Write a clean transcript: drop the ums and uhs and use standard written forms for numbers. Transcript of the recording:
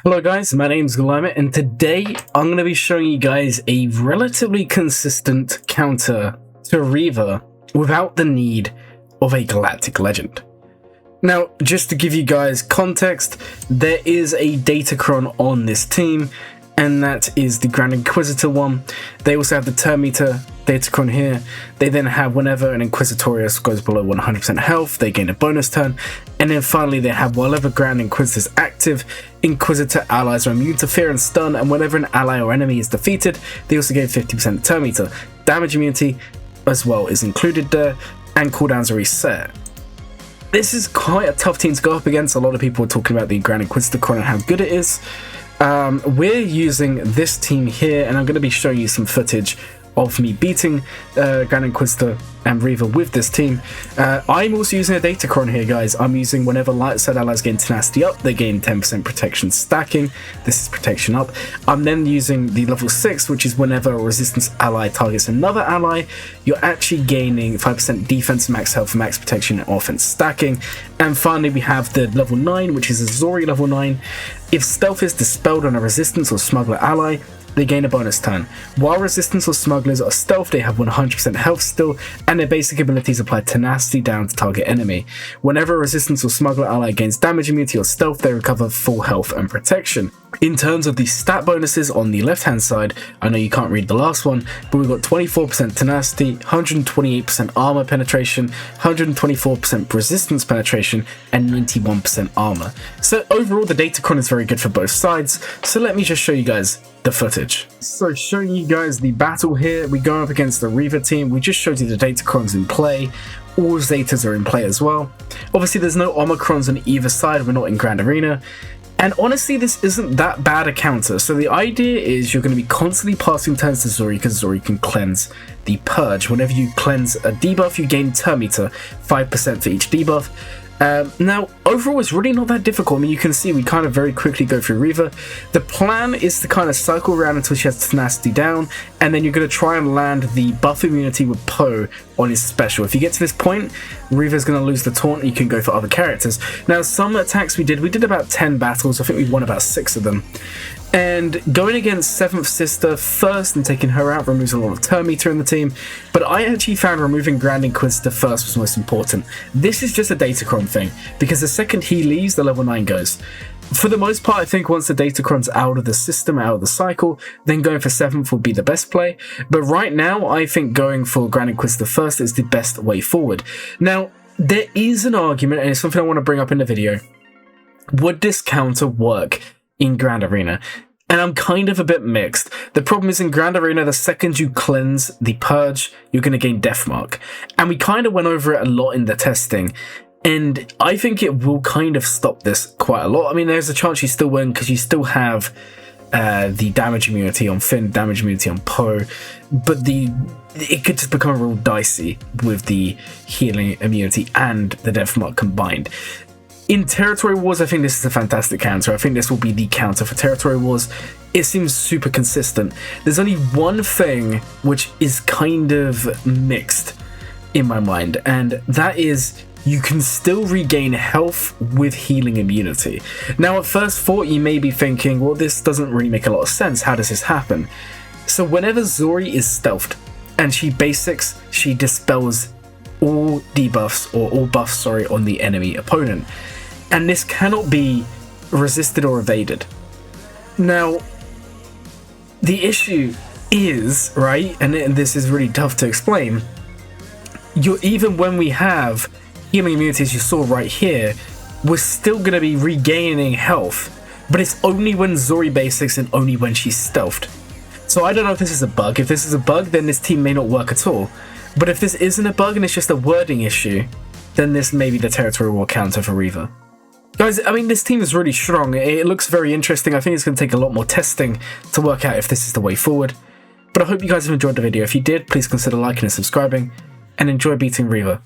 Hello guys, my name's Glurmit, and today I'm going to be showing you guys a relatively consistent counter to Reva without the need of a Galactic legend. Now, just to give you guys context, there is a Datacron on this team, and that is the Grand Inquisitor one. They also have the turn meter Datacron here. They then have whenever an Inquisitorius goes below 100% health, they gain a bonus turn. And then finally they have whenever Grand Inquisitor is active, Inquisitor allies are immune to fear and stun, and whenever an ally or enemy is defeated, they also gain 50% turn meter. Damage immunity as well is included there, and cooldowns are reset. This is quite a tough team to go up against. A lot of people are talking about the Grand Inquisitor and how good it is. We're using this team here, and I'm going to be showing you some footage of me beating Grand Inquisitor and Reva with this team. I'm also using a Datacron here, guys. I'm using whenever light side allies gain tenacity up, they gain 10% protection stacking. This is protection up. I'm then using the level 6, which is whenever a resistance ally targets another ally, you're actually gaining 5% defense, max health, max protection, and offense stacking. And finally, we have the level 9, which is a Zori level 9. If stealth is dispelled on a resistance or smuggler ally, they gain a bonus turn. While resistance or smugglers are stealth, they have 100% health still, and their basic abilities apply tenacity down to target enemy. Whenever a resistance or smuggler ally gains damage immunity or stealth, they recover full health and protection. In terms of the stat bonuses on the left hand side, I know you can't read the last one, but we've got 24% tenacity, 128% armor penetration, 124% resistance penetration, and 91% armor. So overall the Datacron is very good for both sides, so let me just show you guys the footage. So showing you guys the battle here, we go up against the Reva team. We just showed you the Datacrons in play. All Zetas are in play as well. Obviously there's no Omicrons on either side, we're not in Grand Arena. And honestly, this isn't that bad a counter. So the idea is you're going to be constantly passing turns to Zori, because Zori can cleanse the Purge. Whenever you cleanse a debuff, you gain turn meter, 5% for each debuff. Now, overall, it's really not that difficult. I mean, you can see we kind of very quickly go through Reva. The plan is to kind of cycle around until she has tenacity down, and then you're going to try and land the buff immunity with Poe on his special. If you get to this point, Reva's going to lose the taunt, and you can go for other characters. Now, some attacks we did about 10 battles. I think we won about 6 of them. And going against 7th Sister first and taking her out removes a lot of turn meter in the team, but I actually found removing Grand Inquisitor first was most important. This is just a Datacron thing, because the second he leaves, the level 9 goes. For the most part, I think once the Datacron's out of the system, out of the cycle, then going for 7th would be the best play. But right now, I think going for Grand Inquisitor first is the best way forward. Now, there is an argument, and it's something I want to bring up in the video. Would this counter work in Grand Arena? And I'm kind of a bit mixed. The problem is in Grand Arena, the second you cleanse the Purge, you're going to gain Death Mark. And we kind of went over it a lot in the testing. And I think it will kind of stop this quite a lot. I mean, there's a chance you still win because you still have the damage immunity on Finn, damage immunity on Poe. But it could just become real dicey with the healing immunity and the Death Mark combined. In Territory Wars, I think this is a fantastic counter. I think this will be the counter for Territory Wars. It seems super consistent. There's only one thing which is kind of mixed in my mind, and that is you can still regain health with healing immunity. Now, at first thought, you may be thinking, well, this doesn't really make a lot of sense. How does this happen? So whenever Zori is stealthed and she basics, she dispels all debuffs, or all buffs, sorry, on the enemy opponent. And this cannot be resisted or evaded. Now, the issue is, right, and this is really tough to explain, even when we have healing immunities, you saw right here, we're still going to be regaining health, but it's only when Zori basics and only when she's stealthed. So I don't know if this is a bug. If this is a bug, then this team may not work at all. But if this isn't a bug and it's just a wording issue, then this may be the Territory War counter for Reva. Guys, I mean, this team is really strong. It looks very interesting. I think it's going to take a lot more testing to work out if this is the way forward. But I hope you guys have enjoyed the video. If you did, please consider liking and subscribing, and enjoy beating Reva.